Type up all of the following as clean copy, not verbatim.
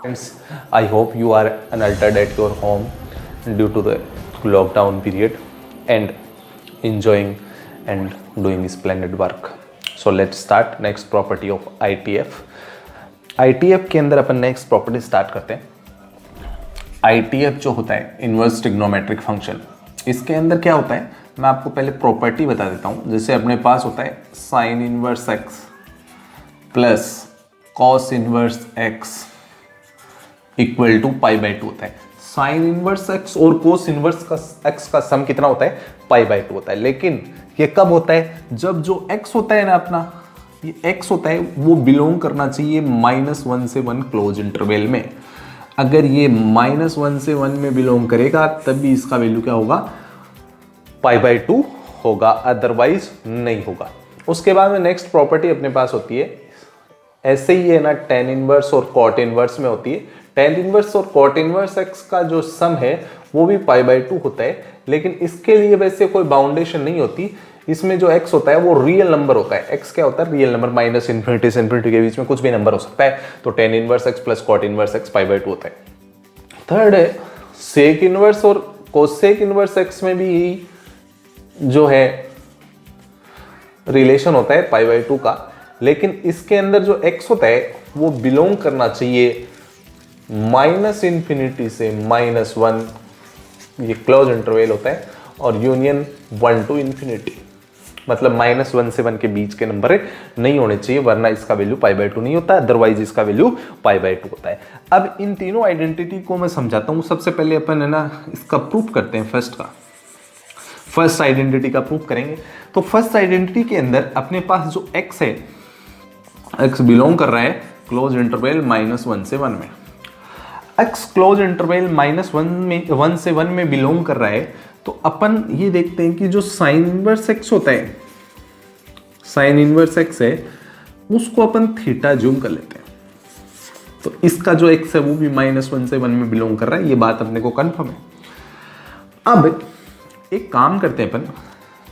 Friends, I hope you are unaltered at your home due to the lockdown period and enjoying and doing splendid work. So let's start next property of ITF. ITF के अंदर अपन next property start करते हैं. ITF जो होता है inverse trigonometric function, इसके अंदर क्या होता है मैं आपको पहले प्रॉपर्टी बता देता हूँ. जैसे अपने पास होता है sine inverse x plus cos inverse x equal to pi by two होता है. साइन इनवर्स एक्स और कोस इनवर्स का एक्स का सम कितना होता है? पाई बाई टू होता है. लेकिन ये कब होता है? जब जो एक्स होता है ना अपना, ये एक्स होता है वो बिलोंग करना चाहिए -1 से 1 क्लोज इंटरवल में. अगर ये -1 से 1 में बिलोंग करेगा तब भी इसका वैल्यू क्या होगा? पाई बाई टू होगा, अदरवाइज नहीं होगा. उसके बाद में नेक्स्ट प्रॉपर्टी अपने पास होती है, ऐसे ही है ना, टेन इनवर्स और कॉट इनवर्स में होती है. टेन इनवर्स और कॉट इनवर्स एक्स का जो सम है वो भी पाई बाई टू होता है. लेकिन इसके लिए वैसे कोई बाउंडेशन नहीं होती. इसमें जो x होता है वो रियल नंबर होता है. x क्या होता है? Real number. माइनस इन्फिनिटी से इन्फिनिटी के बीच में कुछ भी नंबर हो सकता है. तो tan inverse x plus cot inverse x pi by two होता है. थर्ड है सेक इनवर्स और कोसेक इनवर्स एक्स में भी यही जो है रिलेशन होता है पाई बाई टू का. लेकिन इसके अंदर जो x होता है वो बिलोंग करना चाहिए माइनस इन्फिनिटी से -1, ये क्लोज इंटरवल होता है, और यूनियन 1 टू इन्फिनिटी, मतलब -1 से 1 के बीच के नंबर नहीं होने चाहिए, वरना इसका वैल्यू पाई बाई टू नहीं होता, अदरवाइज इसका वैल्यू पाई बाई टू होता है. अब इन तीनों आइडेंटिटी को मैं समझाता हूं. सबसे पहले अपन है ना इसका प्रूफ करते हैं. फर्स्ट आइडेंटिटी का प्रूफ करेंगे. तो फर्स्ट आइडेंटिटी के अंदर अपने पास जो x है, x बिलोंग कर रहा है क्लोज इंटरवल -1 से 1 में. x क्लोज इंटरवल -1 से 1 में बिलोंग कर रहा है. तो अपन ये देखते हैं कि जो साइन इनवर्स x होता है, साइन इनवर्स x है, उसको अपन थीटा ज्यूम कर लेते हैं. तो इसका जो x है वो भी -1 से 1 में बिलोंग कर रहा है. ये बात अपने को कंफर्म है. अब एक काम करते हैं अपन,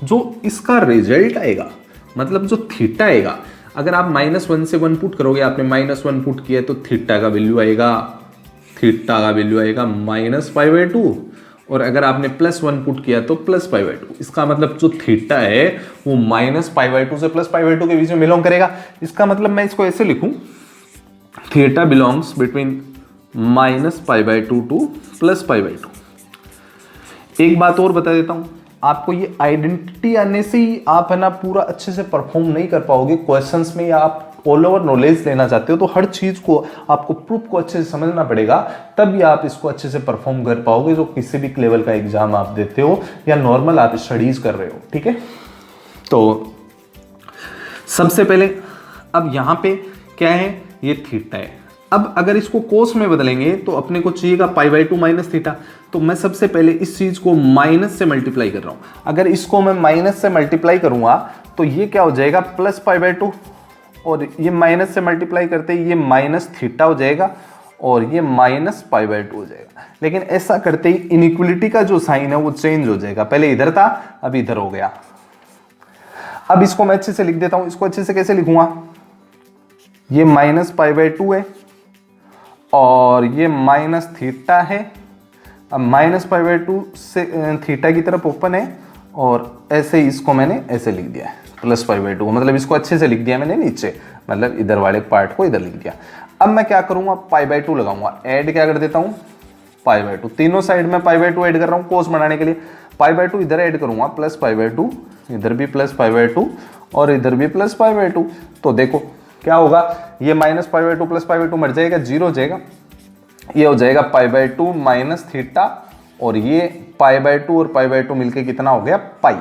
जो इसका रिजल्ट आएगा, मतलब जो थीटा आएगा, अगर आप -1 से 1 पुट करोगे, आपने -1 पुट किया तो थीटा का वैल्यू आएगा -π/2, और अगर आपने +1 पुट किया तो +π/2. इसका मतलब जो थीटा है वो -π/2 से +π/2 के बीच में बिलोंग करेगा. इसका मतलब मैं इसको ऐसे लिखूं, थीटा बिलोंग्स बिटवीन -π/2 टू +π/2. एक बात और बता देता हूं आपको, ये आइडेंटिटी आने से ही आप है ना पूरा अच्छे से परफॉर्म नहीं कर पाओगे क्वेश्चंस में, या आप ऑल ओवर नॉलेज लेना चाहते हो तो हर चीज को आपको प्रूफ को अच्छे से समझना पड़ेगा, तभी आप इसको अच्छे से परफॉर्म कर पाओगे. जो किसी भी लेवल का एग्जाम आप देते हो या नॉर्मल आप स्टडीज कर रहे हो, ठीक है. तो सबसे पहले अब यहां पे क्या है? ये थीटा है. अब अगर इसको कोस में बदलेंगे तो अपने को चाहिएगा π/2 माइनस थीटा. तो मैं सबसे पहले इस चीज को माइनस से मल्टीप्लाई कर रहा हूं. अगर इसको मैं माइनस से मल्टीप्लाई करूंगा तो ये क्या हो जाएगा? +π/2, और ये माइनस से मल्टीप्लाई करते ही ये माइनस थीटा हो जाएगा, और ये -π/2 हो जाएगा. लेकिन ऐसा करते ही इनइक्वलिटी का जो साइन है वो चेंज हो जाएगा. पहले इधर था, अब इधर हो गया. अब इसको मैं अच्छे से लिख देता हूं. इसको अच्छे से कैसे लिखूंगा? ये -π/2 है और ये माइनस थीटा है. अब -π/2 से थीटा की तरफ ओपन है, और ऐसे ही इसको मैंने ऐसे लिख दिया है +π/2, मतलब इसको अच्छे से लिख दिया मैंने नीचे, मतलब इधर वाले पार्ट को इधर लिख दिया. अब मैं क्या करूंगा? π/2 लगाऊंगा. ऐड क्या कर देता हूं? π/2. तीनों साइड में π/2 ऐड कर रहा हूं कोस बनाने के लिए. π/2 इधर ऐड करूंगा, +π/2, इधर भी +π/2 और इधर भी +π/2. तो देखो क्या होगा? ये -π/2 +π/2 मर जाएगा, 0 हो जाएगा. ये हो जाएगा π/2 माइनस थीटा, और ये π/2 और π/2 मिलके कितना हो गया? पाई.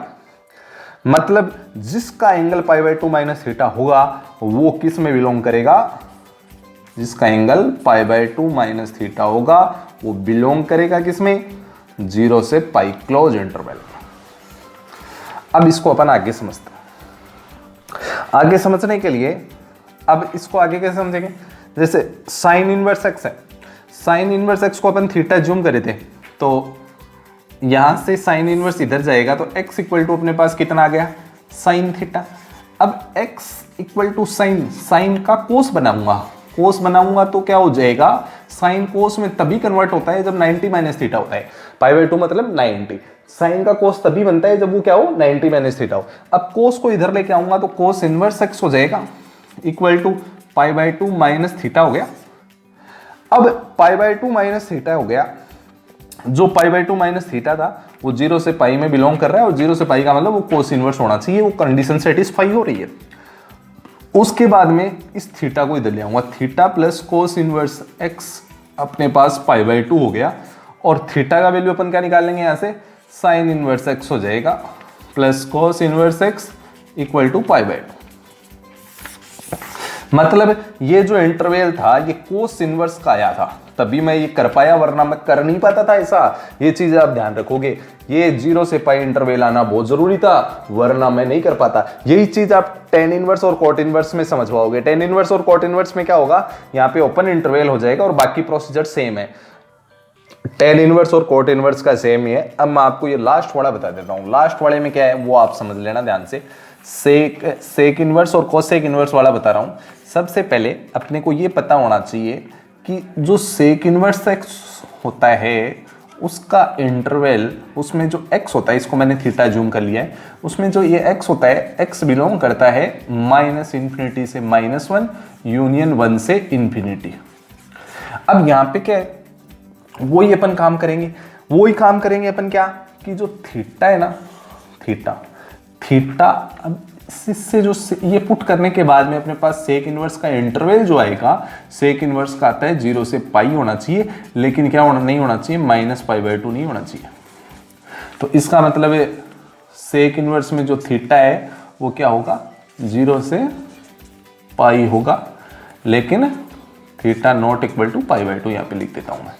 मतलब जिसका एंगल π/2 माइनस थीटा होगा वो किस में बिलोंग करेगा? जिसका एंगल π/2 माइनस थीटा होगा वो बिलोंग करेगा किसमें? 0 से पाई, क्लोज इंटरवल. अब इसको अपन आगे समझते हैं. आगे समझने के लिए अब इसको आगे कैसे समझेंगे? जैसे साइन इनवर्स एक्स है, साइन इनवर्स एक्स को अपन थीटा जूम करे थे, तो यहां से साइन इनवर्स इधर जाएगा तो x इक्वल टू अपने पास कितना आ गया? Sine theta. अब x equal to sine, sine का कोस बनाऊंगा तो क्या हो जाएगा? साइन कोस में तभी कन्वर्ट होता है जब 90 माइनस थीटा होता है। पाई बाय 2 मतलब 90। साइन का कोस तभी बनता है जब वो क्या हो, 90 माइनस थीटा हो। अब कोस को इधर लेके आऊंगा तो कोस इनवर्स एक्स हो जाएगा equal to pi by 2 minus theta हो गया। अब पाई बाय 2 माइनस थीटा हो गया, जो पाई बाय 2 माइनस थीटा था वो 0 से पाई में बिलोंग कर रहा है, और 0 से पाई का मतलब वो कोस इनवर्स होना चाहिए, वो कंडीशन सेटिस्फाई हो रही है। उसके बाद में इस थीटा को इधर ले आऊंगा, theta plus cos inverse x अपने पास पाई बाय 2 हो गया, और थीटा का वैल्यू अपन क्या निकाल लेंगे यहाँ से, साइन इनवर्स एक्स हो जाएगा plus cos inverse x equal to pi by 2। मतलब ये जो इंटरवल था ये कोस इनवर्स का आया था, तभी मैं ये कर पाया, वरना मैं कर नहीं पाता था ऐसा। ये चीज आप ध्यान रखोगे, ये 0 से पाई इंटरवल आना बहुत जरूरी था, वरना मैं नहीं कर पाता। यही चीज आप टेन इनवर्स और कॉट इनवर्स में समझ पाओगे। टेन इनवर्स और कॉट इनवर्स में क्या होगा, यहाँ पे ओपन इंटरवल हो जाएगा और बाकी प्रोसीजर सेम है। टेन इनवर्स और कॉट इनवर्स का सेम ही है। अब मैं आपको ये लास्ट वाला बता देता हूँ। लास्ट वाले में क्या है वो आप समझ लेना ध्यान से। सेक इनवर्स और कोसेक इनवर्स वाला बता रहा हूँ। सबसे पहले अपने को ये पता होना चाहिए कि जो सेक इनवर्स एक्स होता है उसका इंटरवल, उसमें जो x होता है, इसको मैंने थीटा जूम कर लिया है, उसमें जो ये x होता है, x बिलोंग करता है -∞ से -1 यूनियन 1 से इन्फिनिटी। अब यहाँ पे क्या है, वही अपन काम करेंगे अपन क्या, कि जो थीटा है ना, थीटा अब इससे जो ये पुट करने के बाद में अपने पास सेक इनवर्स का इंटरवल जो आएगा, सेक इनवर्स का आता है 0 से पाई होना चाहिए, लेकिन क्या नहीं होना चाहिए, -π/2 नहीं होना चाहिए। तो इसका मतलब है सेक इनवर्स में जो थीटा है वो क्या होगा, 0 से पाई होगा, लेकिन थीटा नॉट इक्वल टू π/2 यहाँ पे लिख देता हूँ मैं।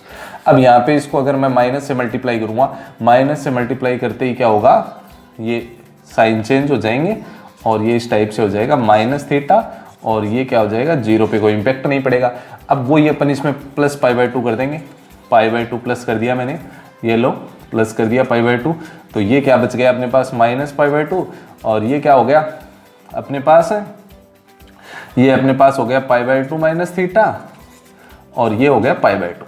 अब यहाँ पे इसको अगर मैं माइनस से मल्टीप्लाई करूंगा, माइनस से मल्टीप्लाई करते ही क्या होगा, ये साइन चेंज हो जाएंगे और ये इस टाइप से हो जाएगा माइनस थीटा, और ये क्या हो जाएगा, 0 पे कोई इंपैक्ट नहीं पड़ेगा। अब वो ये अपन इसमें प्लस π/2 कर देंगे, π/2 प्लस कर दिया मैंने, ये लो प्लस कर दिया π/2, तो ये क्या बच गया अपने पास, -π/2, और ये क्या हो गया अपने पास, ये अपने पास हो गया π/2 माइनस थीटा, और ये हो गया π/2।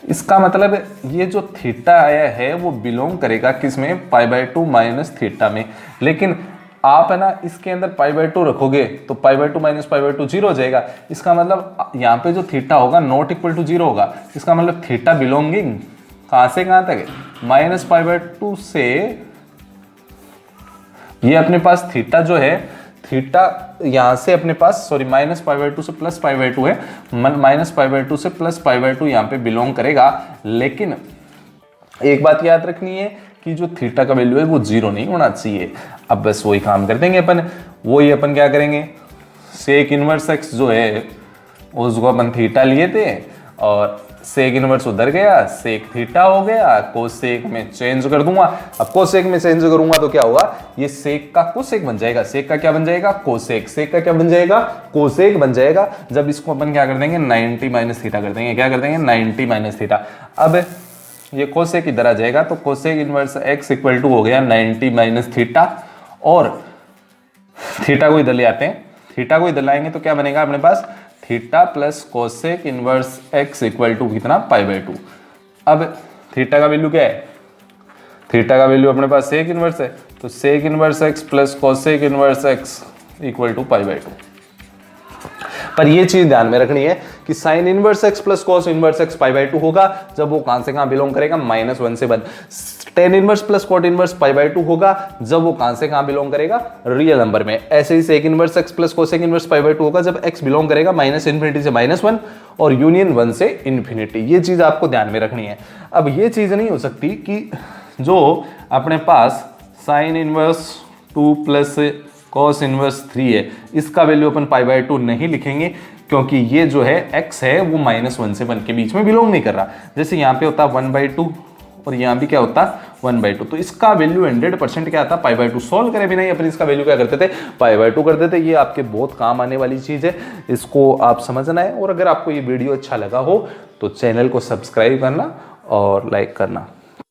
इसका मतलब ये जो थीटा आया है वो बिलोंग करेगा किसमें, π/2 माइनस थीटा में। लेकिन आप है ना इसके अंदर π/2 रखोगे तो π/2 माइनस π/2 0 हो जाएगा। इसका मतलब यहाँ पे जो थीटा होगा नॉट इक्वल टू 0 होगा। इसका मतलब थीटा बिलोंगिंग कहाँ से कहाँ तक है, -π/2 से, ये अपने पास थीटा जो है, थीटा यहाँ से अपने पास सॉरी -π/2 से +π/2 है, -π/2 से +π/2 यहाँ पे बिलोंग करेगा। लेकिन एक बात याद रखनी है कि जो थीटा का वैल्यू है वो 0 नहीं होना चाहिए। अब बस वही काम कर देंगे अपन, वही अपन क्या करेंगे, सेक इनवर्स एक्स जो है उसको अपन थीटा लिए थे, और सेक इनवर्स उधर गया, सेक थीटा हो गया, कोसेक में चेंज कर दूंगा। अब कोसेक में चेंज करूंगा तो क्या होगा, ये सेक का कोसेक बन जाएगा, सेक का क्या बन जाएगा, कोसेक, सेक का क्या बन जाएगा, कोसेक बन जाएगा। जब इसको अपन क्या कर देंगे, 90 माइनस थीटा कर देंगे, क्या कर देंगे, 90 माइनस थीटा। अब ये कोसेक इधर आ जाएगा, तो cosec inverse x equal to हो गया 90 माइनस थीटा, और थीटा को इधर ले आते हैं, थीटा को इधर लाएंगे तो क्या बनेगा अपने पास, theta plus cosec inverse x equal to कितना, π/2। अब थीटा का वैल्यू क्या है, थीटा का वैल्यू अपने पास सेक इनवर्स है, तो sec inverse x plus cosec inverse x equal to π/2। पर ये चीज ध्यान में रखनी है कि sine inverse x plus cos inverse x π/2 होगा जब वो कहां से कहां बिलोंग करेगा, -1 से 1। Tan inverse plus cot inverse π/2 होगा जब वो कहां से कहां बिलोंग करेगा, रियल नंबर में। ऐसे ही sec inverse x plus cosec inverse π/2 होगा जब x बिलोंग करेगा -∞ से -1 और यूनियन 1 से इन्फिनिटी। ये चीज आपको ध्यान में रखनी है। अब ये चीज नहीं हो सकती कि जो अपने पास sine inverse 2 plus cos inverse 3 है, इसका वैल्यू अपन π/2 नहीं लिखेंगे, क्योंकि ये जो है x है वो -1 से 1 के बीच में बिलोंग नहीं कर रहा। जैसे यहाँ पे होता 1/2 और यहाँ भी क्या होता 1/2, तो इसका वैल्यू 100% क्या आता, π/2। सॉल्व करे बिना ही अपन इसका वैल्यू क्या करते थे, π/2 कर देते। ये आपके बहुत काम आने वाली चीज है, इसको आप समझना है। और अगर आपको ये वीडियो अच्छा लगा हो तो चैनल को सब्सक्राइब करना और लाइक करना।